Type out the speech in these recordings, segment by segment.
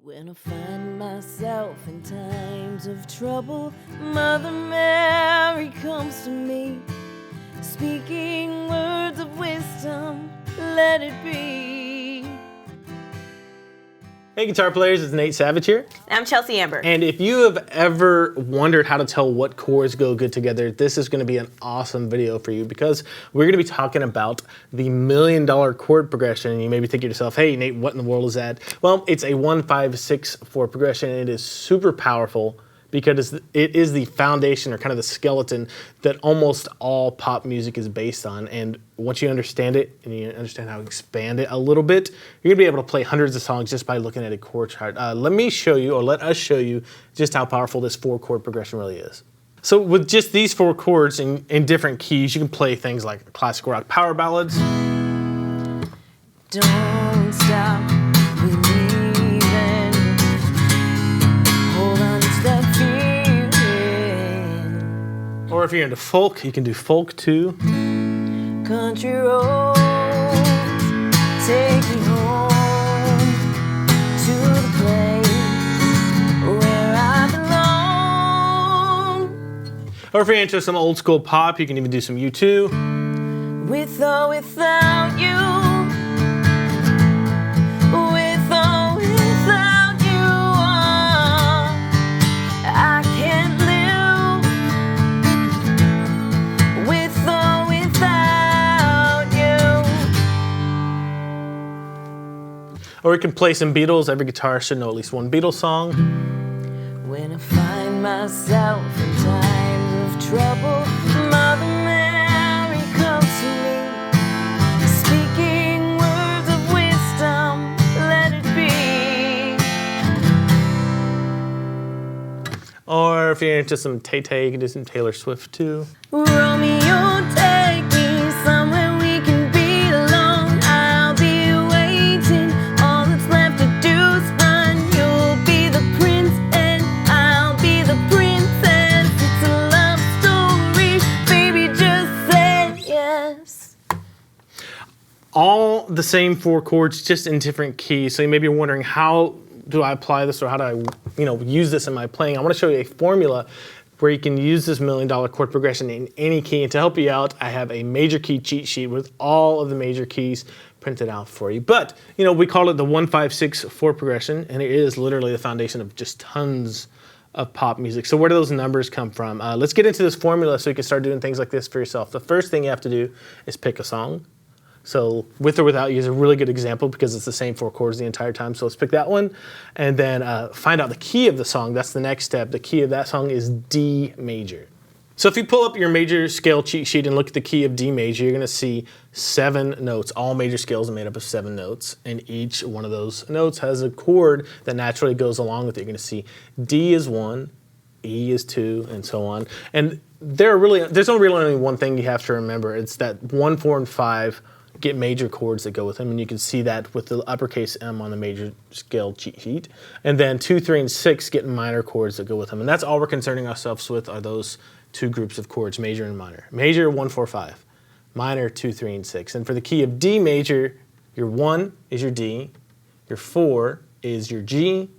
When I find myself in times of trouble, Mother Mary comes to me, speaking words of wisdom, let it be. Hey guitar players, it's Nate Savage here. I'm Chelsea Amber. And if you have ever wondered how to tell what chords go good together, this is going to be an awesome video for you because we're going to be talking about the $1 million chord progression. And you may be thinking to yourself, hey Nate, what in the world is that? Well, it's a 1-5-6-4 progression and it is super powerful because it is the foundation or kind of the skeleton that almost all pop music is based on. And once you understand it and you understand how to expand it a little bit, you're gonna be able to play hundreds of songs just by looking at a chord chart. Let us show you just how powerful this 4-chord progression really is. So with just these 4 chords in different keys, you can play things like classic rock power ballads. Don't stop believing. Hold on to that feeling. Or if you're into folk, you can do folk too. Country roads take me home to the place where I belong. Or if you're into some old school pop, you can even do some U2. With or without you. With or without you. I can't live. With or without you. Or you can play some Beatles. Every guitarist should know at least one Beatles song. When I find myself in times of trouble, Mother Mary comes to me, speaking words of wisdom, let it be. Or if you're into some Tay-Tay, you can do some Taylor Swift too. Romeo, take me somewhere we can be alone. I'll be waiting. All that's left to do is run. You'll be the prince and I'll be the princess. It's a love story, baby, just say yes. All the same 4 chords, just in different keys. So you may be wondering, how do I apply this or how do I use this in my playing? I want to show you a formula where you can use this $1 million chord progression in any key. And to help you out, I have a major key cheat sheet with all of the major keys printed out for you. But, we call it the 1-5-6-4 progression, and it is literally the foundation of just tons of pop music. So where do those numbers come from? Let's get into this formula so you can start doing things like this for yourself. The first thing you have to do is pick a song. So With or Without You is a really good example because it's the same 4 chords the entire time. So let's pick that one and then find out the key of the song. That's the next step. The key of that song is D major. So if you pull up your major scale cheat sheet and look at the key of D major, you're going to see 7 notes. All major scales are made up of 7 notes, and each one of those notes has a chord that naturally goes along with it. You're going to see D is 1, E is 2, and so on. And there's really only one thing you have to remember. It's that 1, 4, and 5 get major chords that go with them, and you can see that with the uppercase M on the major scale cheat sheet. And then 2, 3, and 6 get minor chords that go with them. And that's all we're concerning ourselves with are those 2 groups of chords, major and minor. Major, 1, 4, 5. Minor, 2, 3, and 6. And for the key of D major, your 1 is your D, your 4 is your G,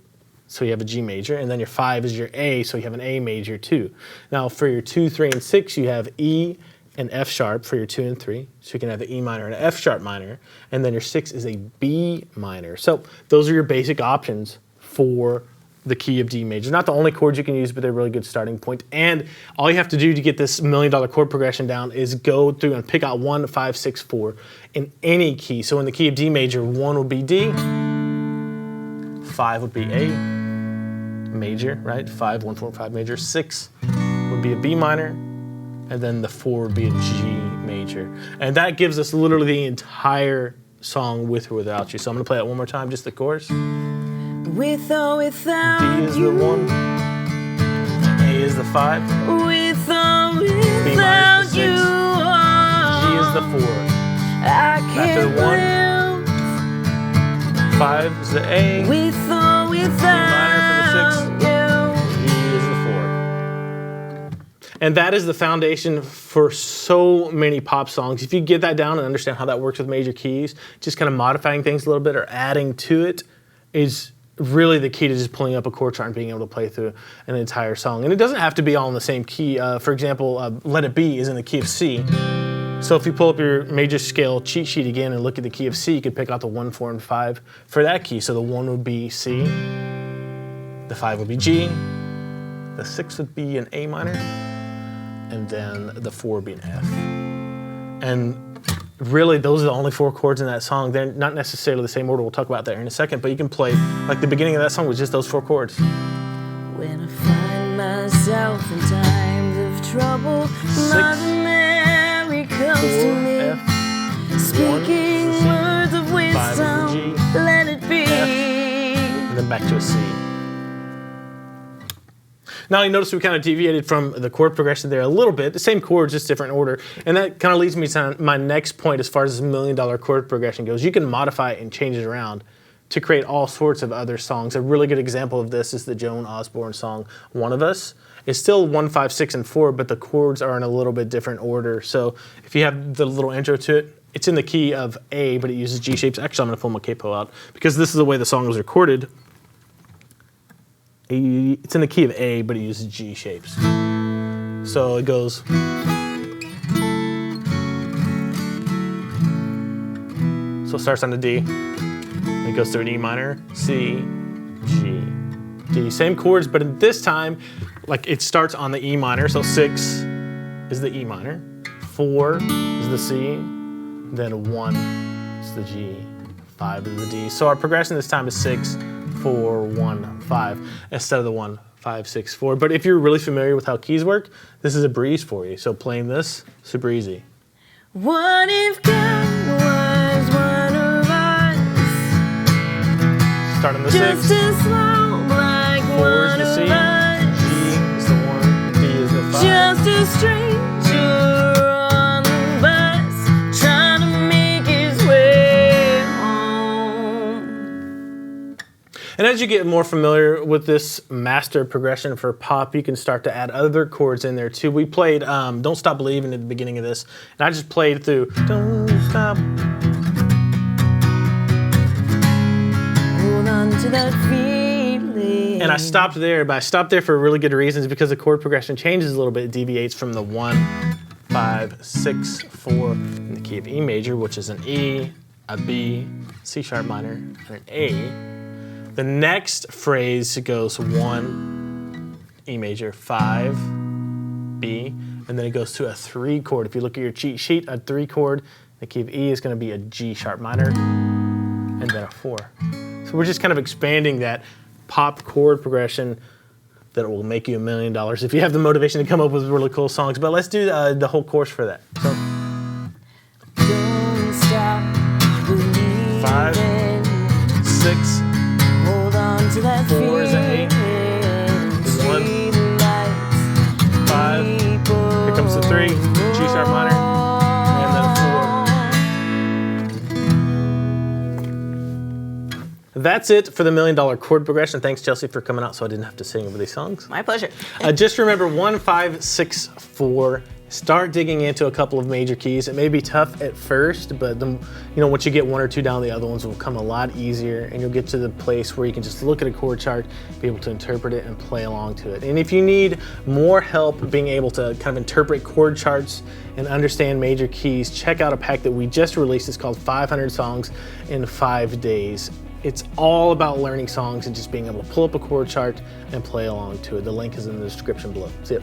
so you have a G major, and then your 5 is your A, so you have an A major too. Now for your 2, 3, and 6, you have E and F sharp for your 2 and 3. So you can have the E minor and an F sharp minor. And then your 6 is a B minor. So those are your basic options for the key of D major. Not the only chords you can use, but they're a really good starting point. And all you have to do to get this $1 million chord progression down is go through and pick out 1, 5, 6, 4 in any key. So in the key of D major, 1 would be D, 5 would be A major, right? 5, 1, 4, 5 major. 6 would be a B minor. And then the 4 would be a G major. And that gives us literally the entire song With or Without You. So I'm going to play it one more time, just the chorus. With or without D is the 1, A is the 5, with or B without minor is the 6, you. G is the 4, I after the can't 1, 5 is the A, with or without you. E is the 4. And that is the foundation for so many pop songs. If you get that down and understand how that works with major keys, just kind of modifying things a little bit or adding to it is really the key to just pulling up a chord chart and being able to play through an entire song. And it doesn't have to be all in the same key. For example, Let It Be is in the key of C. So if you pull up your major scale cheat sheet again and look at the key of C, you could pick out the 1, 4, and 5 for that key. So the 1 would be C, the 5 would be G, the 6 would be an A minor, and then the 4 would be an F. And really, those are the only 4 chords in that song. They're not necessarily the same order. We'll talk about that in a second, but you can play, like the beginning of that song was just those 4 chords. When I find myself in times of trouble, 6, Mother Mary comes 4, to me, F, speaking 1 is a C, words of 5 is a G, wisdom, let it be. F, and then back to a C. Now you notice we kind of deviated from the chord progression there a little bit. The same chords, just different order. And that kind of leads me to my next point as far as this $1 million chord progression goes. You can modify it and change it around to create all sorts of other songs. A really good example of this is the Joan Osborne song, One of Us. It's still 1, 5, 6, and 4, but the chords are in a little bit different order. So if you have the little intro to it, it's in the key of A, but it uses G shapes. Actually, I'm going to pull my capo out because this is the way the song was recorded. It's in the key of A, but it uses G shapes. So it goes. So it starts on the D. It goes through an E minor, C, G, D. Same chords, but in this time, like it starts on the E minor. So 6 is the E minor, 4 is the C, then 1 is the G, 5 is the D. So our progression this time is 6, 4, 1, 5 instead of the 1, 5, 6, 4. But if you're really familiar with how keys work, this is a breeze for you. So playing this, super easy. What if God was one of us? Start on the Just 6, as slow like 4 one is the of C, us. G is the 1, D is the 5. Just a stranger on the bus, trying to make his way home. And as you get more familiar with this master progression for pop, you can start to add other chords in there too. We played Don't Stop Believin' at the beginning of this, and I just played through Don't Stop. Hold on to that feeling. And I stopped there, but I stopped there for really good reasons because the chord progression changes a little bit. It deviates from the 1, 5, 6, 4 in the key of E major, which is an E, a B, C sharp minor, and an A. The next phrase goes 1, E major, 5, B, and then it goes to a 3 chord. If you look at your cheat sheet, a 3 chord, the key of E is going to be a G sharp minor, and then a 4. So we're just kind of expanding that pop chord progression that will make you $1 million if you have the motivation to come up with really cool songs. But let's do the whole course for that. So Don't stop believing. 5, 6, Hold on to that 4 is an A, feeling. 1, 5, here comes the 3, G sharp minor, and then a 4. That's it for the $1 million chord progression. Thanks, Chelsea, for coming out so I didn't have to sing over these songs. My pleasure. Just remember 1, 5, 6, 4. Start digging into a couple of major keys. It may be tough at first, but once you get 1 or 2 down, the other ones will come a lot easier, and you'll get to the place where you can just look at a chord chart, be able to interpret it, and play along to it. And if you need more help being able to kind of interpret chord charts and understand major keys, check out a pack that we just released. It's called 500 Songs in 5 Days. It's all about learning songs and just being able to pull up a chord chart and play along to it. The link is in the description below. See ya.